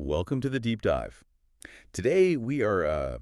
Welcome to the deep dive. Today we're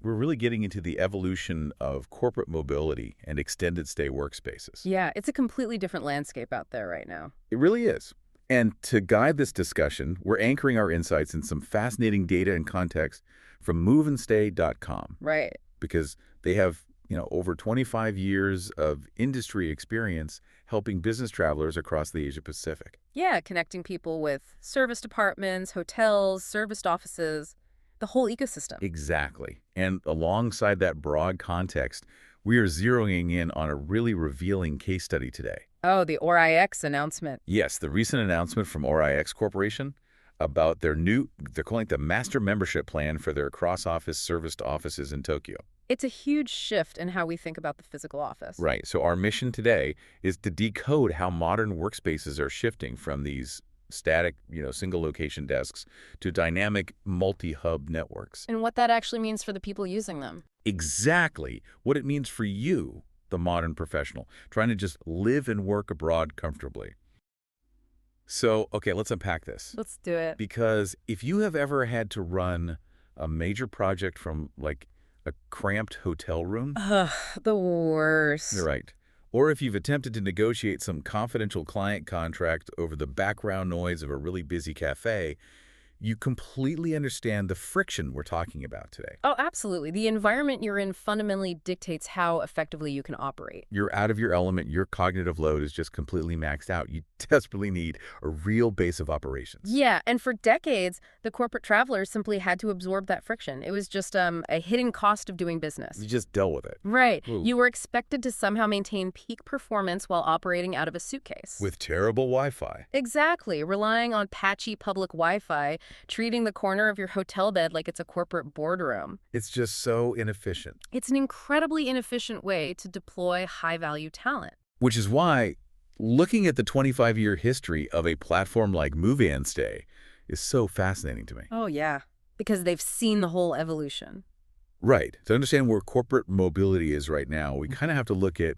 really getting into the evolution of corporate mobility and extended stay workspaces. Yeah, it's a completely different landscape out there right now. It really is. And to guide this discussion, we're anchoring our insights in some fascinating data and context from moveandstay.com Right. because they have, over 25 years of industry experience helping business travelers across the Asia Pacific. Yeah, connecting people with service departments, hotels, serviced offices, the whole ecosystem. Exactly. And alongside that broad context, we are zeroing in on a really revealing case study today. Oh, the ORIX announcement. Yes, the recent announcement from RIX Corporation about they're calling it the Master Membership Plan for their cross-office serviced offices in Tokyo. It's a huge shift in how we think about the physical office. Right. So our mission today is to decode how modern workspaces are shifting from these static, single location desks to dynamic multi-hub networks. And what that actually means for the people using them. Exactly what it means for you, the modern professional, trying to just live and work abroad comfortably. So, okay, let's unpack this. Let's do it. Because if you have ever had to run a major project from like a cramped hotel room, Ugh, the worst. you're right. Or if you've attempted to negotiate some confidential client contract over the background noise of a really busy cafe, you completely understand the friction we're talking about today. Oh, absolutely. The environment you're in fundamentally dictates how effectively you can operate. You're out of your element. Your cognitive load is just completely maxed out. You desperately need a real base of operations. Yeah, and for decades, the corporate travelers simply had to absorb that friction. It was just a hidden cost of doing business. You just dealt with it. Right. Ooh. You were expected to somehow maintain peak performance while operating out of a suitcase. With terrible Wi-Fi. Exactly. Relying on patchy public Wi-Fi, treating the corner of your hotel bed like it's a corporate boardroom. It's just so inefficient. It's an incredibly inefficient way to deploy high-value talent. Which is why looking at the 25-year history of a platform like Move and Stay is so fascinating to me. Oh, yeah. Because they've seen the whole evolution. Right. To understand where corporate mobility is right now, we kind of have to look at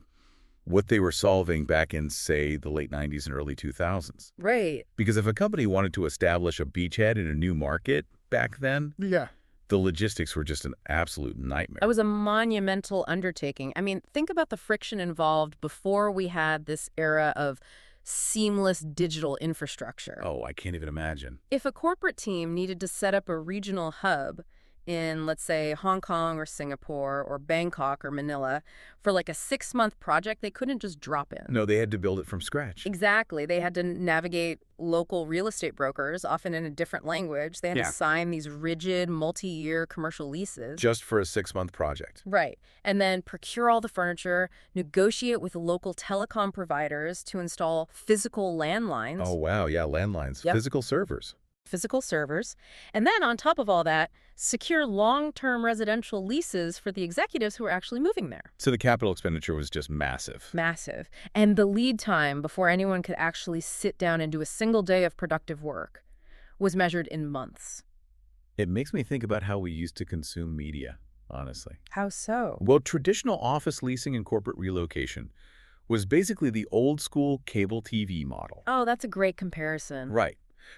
what they were solving back in, say, the late 90s and early 2000s. Right. Because if a company wanted to establish a beachhead in a new market back then, Yeah. the logistics were just an absolute nightmare. It was a monumental undertaking. I mean, think about the friction involved before we had this era of seamless digital infrastructure. Oh, I can't even imagine. If a corporate team needed to set up a regional hub in, let's say, Hong Kong or Singapore or Bangkok or Manila for like a 6-month project, they couldn't just drop in. No, they had to build it from scratch. Exactly. They had to navigate local real estate brokers, often in a different language. They had Yeah. to sign these rigid, multi-year commercial leases. Just for a 6-month project. Right. And then procure all the furniture, negotiate with local telecom providers to install physical landlines. Oh, wow. Yeah, landlines. Yep. Physical servers. Physical servers, and then on top of all that, secure long-term residential leases for the executives who are actually moving there. So the capital expenditure was just massive. Massive. And the lead time before anyone could actually sit down and do a single day of productive work was measured in months. It makes me think about how we used to consume media, honestly. How so? Well, traditional office leasing and corporate relocation was basically the old school cable TV model. Oh, that's a great comparison. Right.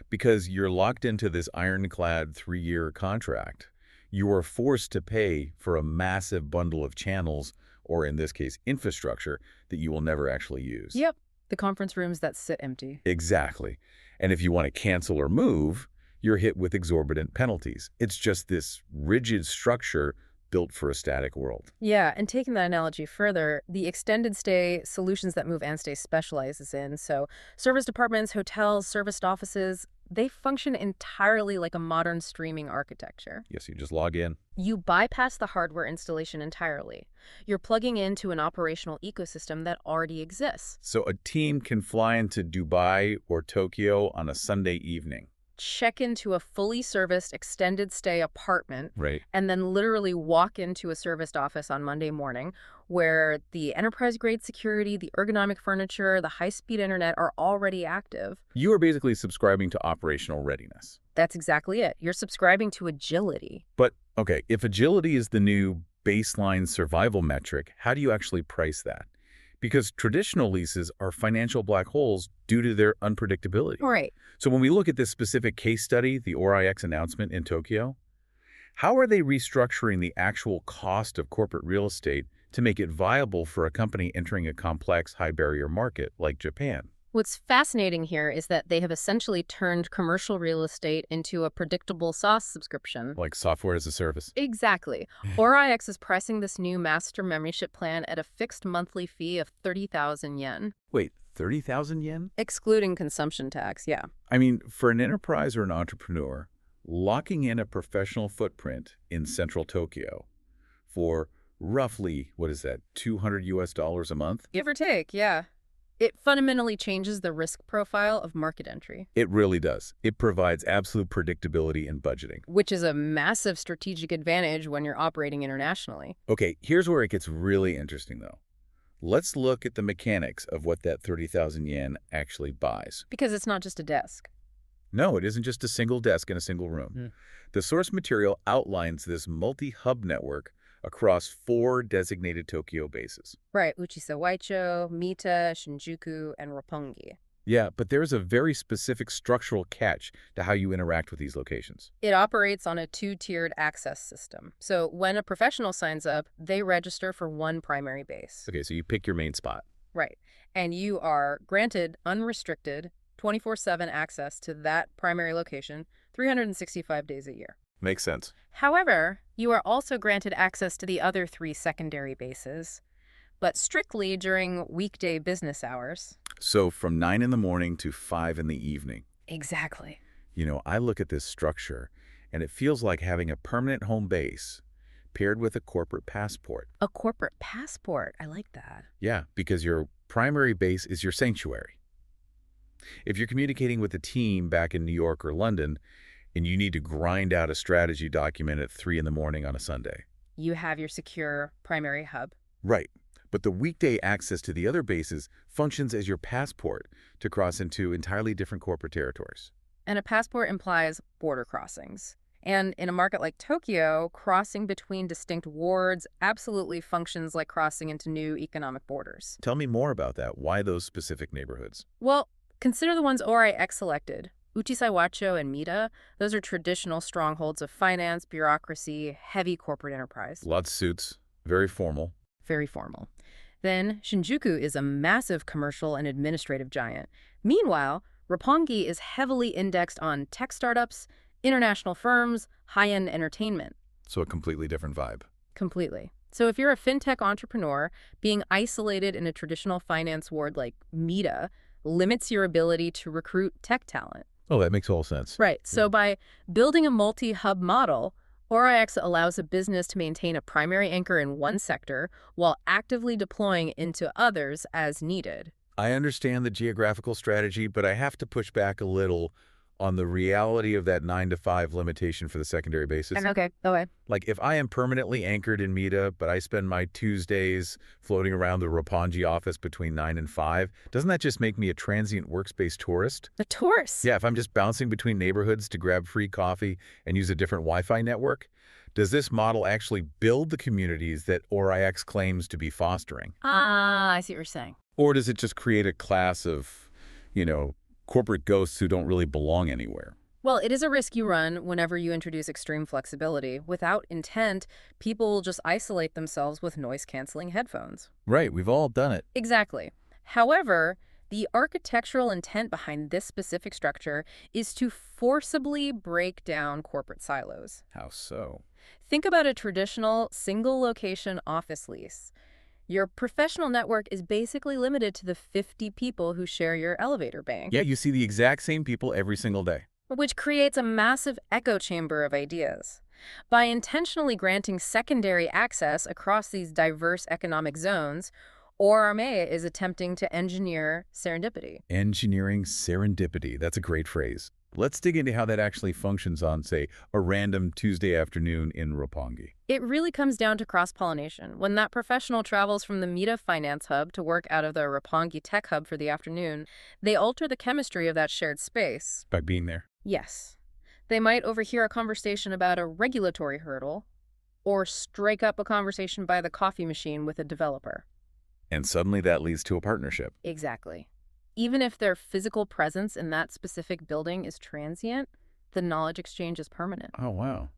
Because you're locked into this ironclad 3-year contract. You are forced to pay for a massive bundle of channels, or in this case, infrastructure, that you will never actually use. Yep. The conference rooms that sit empty. Exactly. And if you want to cancel or move, you're hit with exorbitant penalties. It's just this rigid structure built for a static world. Yeah, and taking that analogy further, the extended stay solutions that Move and Stay specializes in, so service departments, hotels, serviced offices, they function entirely like a modern streaming architecture. Yes, you just log in. You bypass the hardware installation entirely. You're plugging into an operational ecosystem that already exists. So a team can fly into Dubai or Tokyo on a Sunday evening. Check into a fully serviced extended stay apartment, Right. and then literally walk into a serviced office on Monday morning where the enterprise-grade security, the ergonomic furniture, the high-speed internet are already active. You are basically subscribing to operational readiness. That's exactly it. You're subscribing to agility. But, okay, if agility is the new baseline survival metric, how do you actually price that? because traditional leases are financial black holes due to their unpredictability. Right. So when we look at this specific case study, the ORIX announcement in Tokyo, how are they restructuring the actual cost of corporate real estate to make it viable for a company entering a complex, high-barrier market like Japan? What's fascinating here is that they have essentially turned commercial real estate into a predictable SaaS subscription. Like software as a service? Exactly. ORIX is pricing this new master membership plan at a fixed monthly fee of 30,000 yen. Wait, 30,000 yen? Excluding consumption tax, yeah. I mean, for an enterprise or an entrepreneur, locking in a professional footprint in central Tokyo for roughly, what is that, $200 a month? Give or take, yeah. It fundamentally changes the risk profile of market entry, It really does. It provides absolute predictability in budgeting. which is a massive strategic advantage when you're operating internationally. Okay, here's where it gets really interesting, though. Let's look at the mechanics of what that 30,000 yen actually buys. Because it's not just a desk. No, it isn't just a single desk in a single room. The source material outlines this multi-hub network across 4 designated Tokyo bases. Right, Uchisawaicho, Mita, Shinjuku, and Roppongi. Yeah, but there's a very specific structural catch to how you interact with these locations. It operates on a 2-tiered access system. So when a professional signs up, they register for one primary base. Okay, so you pick your main spot. Right. And you are granted unrestricted 24/7 access to that primary location 365 days a year. Makes sense. However, you are also granted access to the other 3 secondary bases, but strictly during weekday business hours. So from 9 in the morning to 5 in the evening. Exactly. You know, I look at this structure, and it feels like having a permanent home base paired with a corporate passport. A corporate passport. I like that. Yeah, because your primary base is your sanctuary. If you're communicating with a team back in New York or London, and you need to grind out a strategy document at 3 in the morning on a Sunday. You have your secure primary hub. Right. But the weekday access to the other bases functions as your passport to cross into entirely different corporate territories. And a passport implies border crossings. And in a market like Tokyo, crossing between distinct wards absolutely functions like crossing into new economic borders. Tell me more about that. Why those specific neighborhoods? Well, consider the ones ORIX selected. Uchisaiwacho and Mita, those are traditional strongholds of finance, bureaucracy, heavy corporate enterprise. Lots of suits, very formal. Very formal. Then Shinjuku is a massive commercial and administrative giant. Meanwhile, Roppongi is heavily indexed on tech startups, international firms, high-end entertainment. So a completely different vibe. Completely. So if you're a fintech entrepreneur, being isolated in a traditional finance ward like Mita limits your ability to recruit tech talent. Oh, that makes all sense. Right. So by building a multi-hub model, ORIX allows a business to maintain a primary anchor in one sector while actively deploying into others as needed. I understand the geographical strategy, but I have to push back a little on the reality of that 9 to 5 limitation for the secondary basis. Okay. Like if I am permanently anchored in Mita, but I spend my Tuesdays floating around the Roppongi office between 9 and 5, doesn't that just make me a transient workspace tourist? The tourists. Yeah, if I'm just bouncing between neighborhoods to grab free coffee and use a different Wi-Fi network, does this model actually build the communities that ORIX claims to be fostering? I see what you're saying. Or does it just create a class of, corporate ghosts who don't really belong anywhere? Well, it is a risk you run whenever you introduce extreme flexibility. Without intent, people will just isolate themselves with noise-canceling headphones. Right, we've all done it. Exactly. However, the architectural intent behind this specific structure is to forcibly break down corporate silos. How so? Think about a traditional single-location office lease. Your professional network is basically limited to the 50 people who share your elevator bank. Yeah, you see the exact same people every single day. Which creates a massive echo chamber of ideas. By intentionally granting secondary access across these diverse economic zones, ORMA is attempting to engineer serendipity. Engineering serendipity. That's a great phrase. Let's dig into how that actually functions on, say, a random Tuesday afternoon in Roppongi. It really comes down to cross-pollination. When that professional travels from the Mita Finance Hub to work out of the Roppongi Tech Hub for the afternoon, they alter the chemistry of that shared space. By being there. Yes. They might overhear a conversation about a regulatory hurdle, or strike up a conversation by the coffee machine with a developer. And suddenly that leads to a partnership. Exactly. Even if their physical presence in that specific building is transient, the knowledge exchange is permanent. Oh, wow.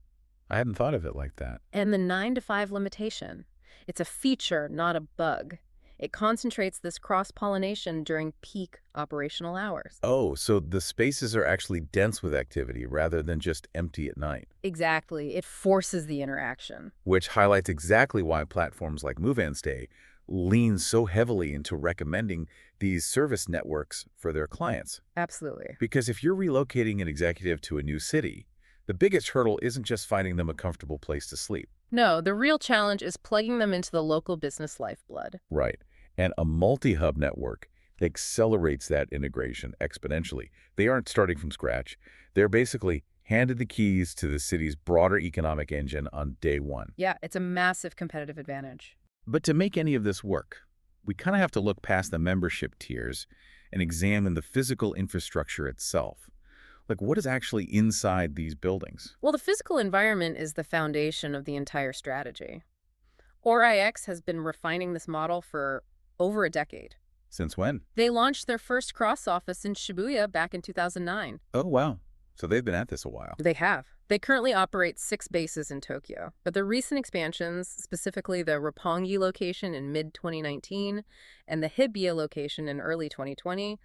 I hadn't thought of it like that. And the 9 to 5 limitation. It's a feature, not a bug. It concentrates this cross-pollination during peak operational hours. Oh, so the spaces are actually dense with activity rather than just empty at night. Exactly. It forces the interaction. Which highlights exactly why platforms like Move and Stay lean so heavily into recommending these service networks for their clients. Absolutely. Because if you're relocating an executive to a new city, the biggest hurdle isn't just finding them a comfortable place to sleep. No, the real challenge is plugging them into the local business lifeblood. Right. And a multi-hub network accelerates that integration exponentially. They aren't starting from scratch. They're basically handed the keys to the city's broader economic engine on day one. Yeah, it's a massive competitive advantage. But to make any of this work, we kind of have to look past the membership tiers and examine the physical infrastructure itself. Like, what is actually inside these buildings? Well, the physical environment is the foundation of the entire strategy. ORIX has been refining this model for over a decade. Since when? They launched their first cross-office in Shibuya back in 2009. Oh, wow. So they've been at this a while. They have. They currently operate 6 bases in Tokyo, but the recent expansions, specifically the Roppongi location in mid-2019 and the Hibiya location in early 2020,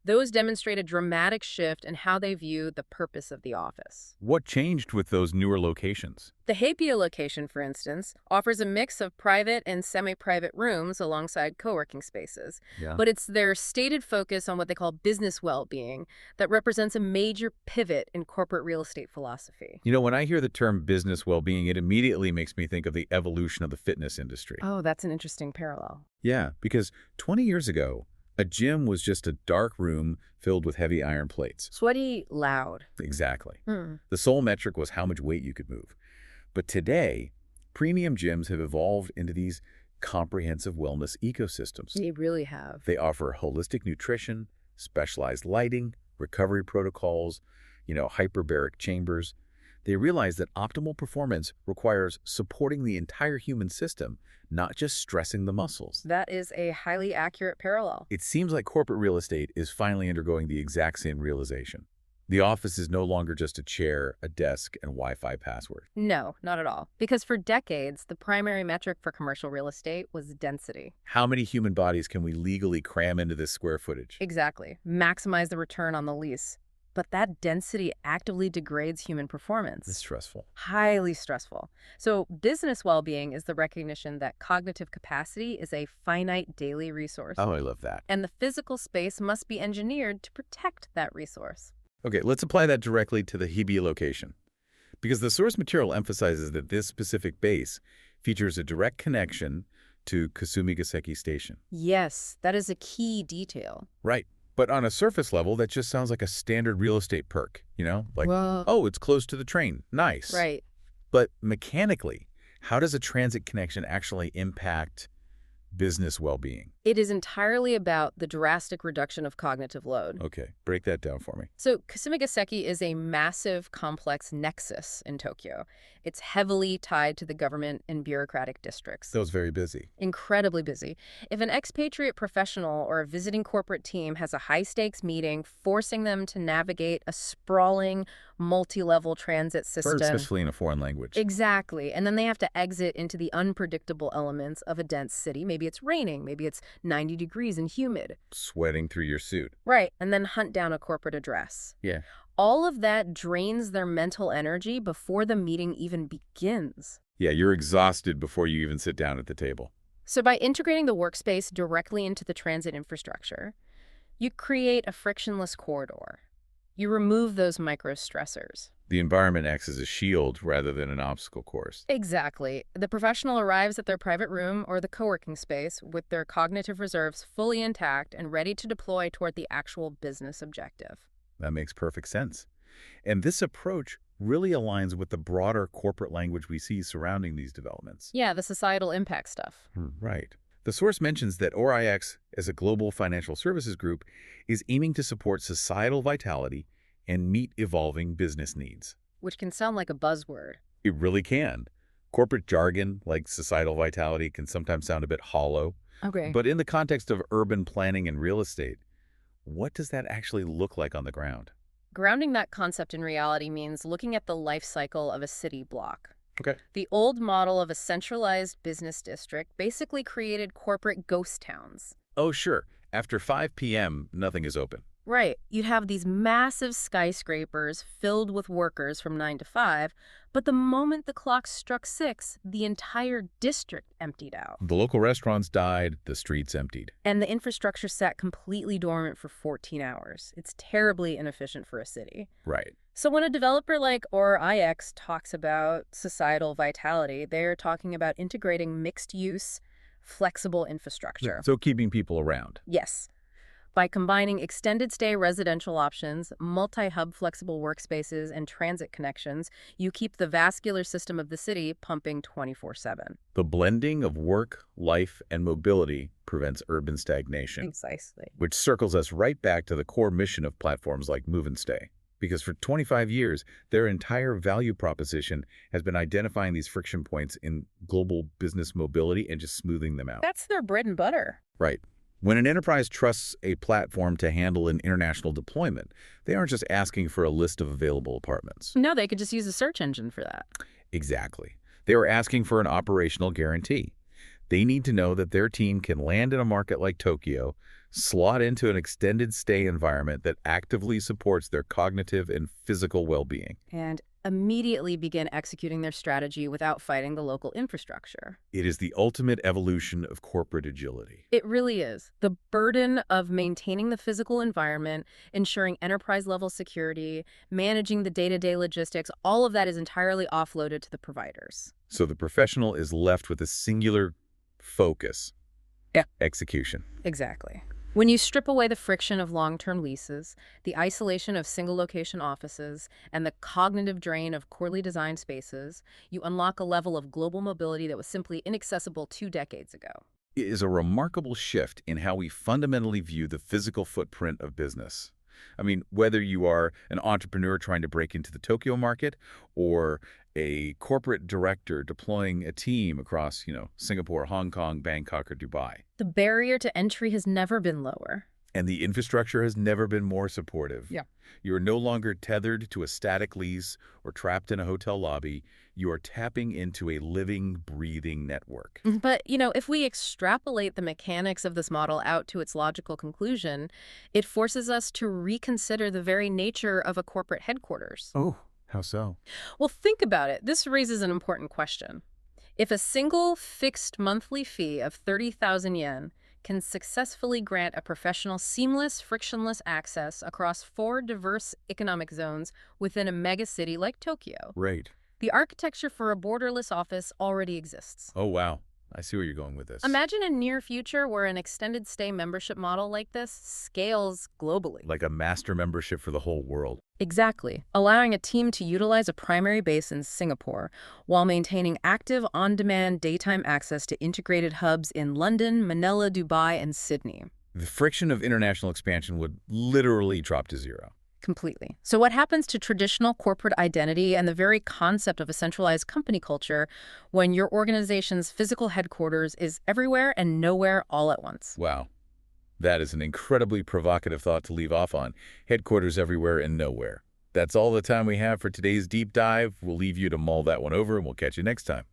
those demonstrate a dramatic shift in how they view the purpose of the office. What changed with those newer locations? The Hibiya location, for instance, offers a mix of private and semi-private rooms alongside co-working spaces. Yeah. But it's their stated focus on what they call business well-being that represents a major pivot in corporate real estate philosophy. You know, when I hear the term business well-being, it immediately makes me think of the evolution of the fitness industry. Oh, that's an interesting parallel. Yeah, because 20 years ago, a gym was just a dark room filled with heavy iron plates. Sweaty, loud. Exactly. Hmm. The sole metric was how much weight you could move. But today, premium gyms have evolved into these comprehensive wellness ecosystems. They really have. They offer holistic nutrition, specialized lighting, recovery protocols, hyperbaric chambers. They realize that optimal performance requires supporting the entire human system, not just stressing the muscles. That is a highly accurate parallel. It seems like corporate real estate is finally undergoing the exact same realization. The office is no longer just a chair, a desk, and Wi-Fi password. No, not at all. Because for decades, the primary metric for commercial real estate was density. How many human bodies can we legally cram into this square footage? Exactly. Maximize the return on the lease. But that density actively degrades human performance. It's stressful. Highly stressful. So business well-being is the recognition that cognitive capacity is a finite daily resource. Oh, I love that. And the physical space must be engineered to protect that resource. Okay, let's apply that directly to the Hibiya location. Because the source material emphasizes that this specific base features a direct connection to Kasumigaseki Station. Yes, that is a key detail. Right. But on a surface level, that just sounds like a standard real estate perk, Like, Well, oh, it's close to the train. Nice. right. But mechanically, how does a transit connection actually impact business well-being? It is entirely about the drastic reduction of cognitive load. Okay, break that down for me. So Kasumigaseki is a massive, complex nexus in Tokyo. It's heavily tied to the government and bureaucratic districts. That was very busy. Incredibly busy. If an expatriate professional or a visiting corporate team has a high-stakes meeting forcing them to navigate a sprawling, multi-level transit system. Especially in a foreign language. Exactly. And then they have to exit into the unpredictable elements of a dense city. Maybe it's raining. Maybe it's 90 degrees and humid. Sweating through your suit. Right. And then hunt down a corporate address. Yeah. All of that drains their mental energy before the meeting even begins. Yeah, you're exhausted before you even sit down at the table. So by integrating the workspace directly into the transit infrastructure, you create a frictionless corridor. You remove those micro-stressors. The environment acts as a shield rather than an obstacle course. Exactly. The professional arrives at their private room or the co-working space with their cognitive reserves fully intact and ready to deploy toward the actual business objective. That makes perfect sense. And this approach really aligns with the broader corporate language we see surrounding these developments. Yeah, the societal impact stuff. Right. The source mentions that ORIX, as a global financial services group, is aiming to support societal vitality and meet evolving business needs. Which can sound like a buzzword. It really can. Corporate jargon, like societal vitality, can sometimes sound a bit hollow. Okay. But in the context of urban planning and real estate, what does that actually look like on the ground? Grounding that concept in reality means looking at the life cycle of a city block. Okay. The old model of a centralized business district basically created corporate ghost towns. Oh, sure. After 5 p.m., nothing is open. Right. You'd have these massive skyscrapers filled with workers from 9 to 5, but the moment the clock struck 6, the entire district emptied out. The local restaurants died, the streets emptied. And the infrastructure sat completely dormant for 14 hours. It's terribly inefficient for a city. Right. So when a developer like or IX talks about societal vitality, they're talking about integrating mixed-use, flexible infrastructure. So keeping people around. Yes. By combining extended stay residential options, multi-hub flexible workspaces, and transit connections, you keep the vascular system of the city pumping 24/7. The blending of work, life, and mobility prevents urban stagnation, Precisely. which circles us right back to the core mission of platforms like Move and Stay. Because for 25 years, their entire value proposition has been identifying these friction points in global business mobility and just smoothing them out. That's their bread and butter. Right. When an enterprise trusts a platform to handle an international deployment, they aren't just asking for a list of available apartments. No, they could just use a search engine for that. Exactly. They are asking for an operational guarantee. They need to know that their team can land in a market like Tokyo, slot into an extended stay environment that actively supports their cognitive and physical well-being. And immediately begin executing their strategy without fighting the local infrastructure. It is the ultimate evolution of corporate agility. It really is. The burden of maintaining the physical environment, ensuring enterprise-level security, managing the day-to-day logistics, all of that is entirely offloaded to the providers. So the professional is left with a singular focus. Yeah. Execution. Exactly. When you strip away the friction of long-term leases, the isolation of single-location offices, and the cognitive drain of poorly designed spaces, you unlock a level of global mobility that was simply inaccessible 2 decades ago. It is a remarkable shift in how we fundamentally view the physical footprint of business. I mean, whether you are an entrepreneur trying to break into the Tokyo market or a corporate director deploying a team across, Singapore, Hong Kong, Bangkok, or Dubai. The barrier to entry has never been lower. And the infrastructure has never been more supportive. Yeah. You are no longer tethered to a static lease or trapped in a hotel lobby. You are tapping into a living, breathing network. But, if we extrapolate the mechanics of this model out to its logical conclusion, it forces us to reconsider the very nature of a corporate headquarters. Oh, how so? Well, think about it. This raises an important question. If a single fixed monthly fee of 30,000 yen can successfully grant a professional seamless, frictionless access across 4 diverse economic zones within a megacity like Tokyo, Right. the architecture for a borderless office already exists. Oh, wow. I see where you're going with this. Imagine a near future where an extended stay membership model like this scales globally. Like a master membership for the whole world. Exactly, allowing a team to utilize a primary base in Singapore while maintaining active on-demand daytime access to integrated hubs in London, Manila, Dubai, and Sydney. The friction of international expansion would literally drop to zero. Completely. So what happens to traditional corporate identity and the very concept of a centralized company culture when your organization's physical headquarters is everywhere and nowhere all at once? Wow. That is an incredibly provocative thought to leave off on. Headquarters everywhere and nowhere. That's all the time we have for today's deep dive. We'll leave you to mull that one over, and we'll catch you next time.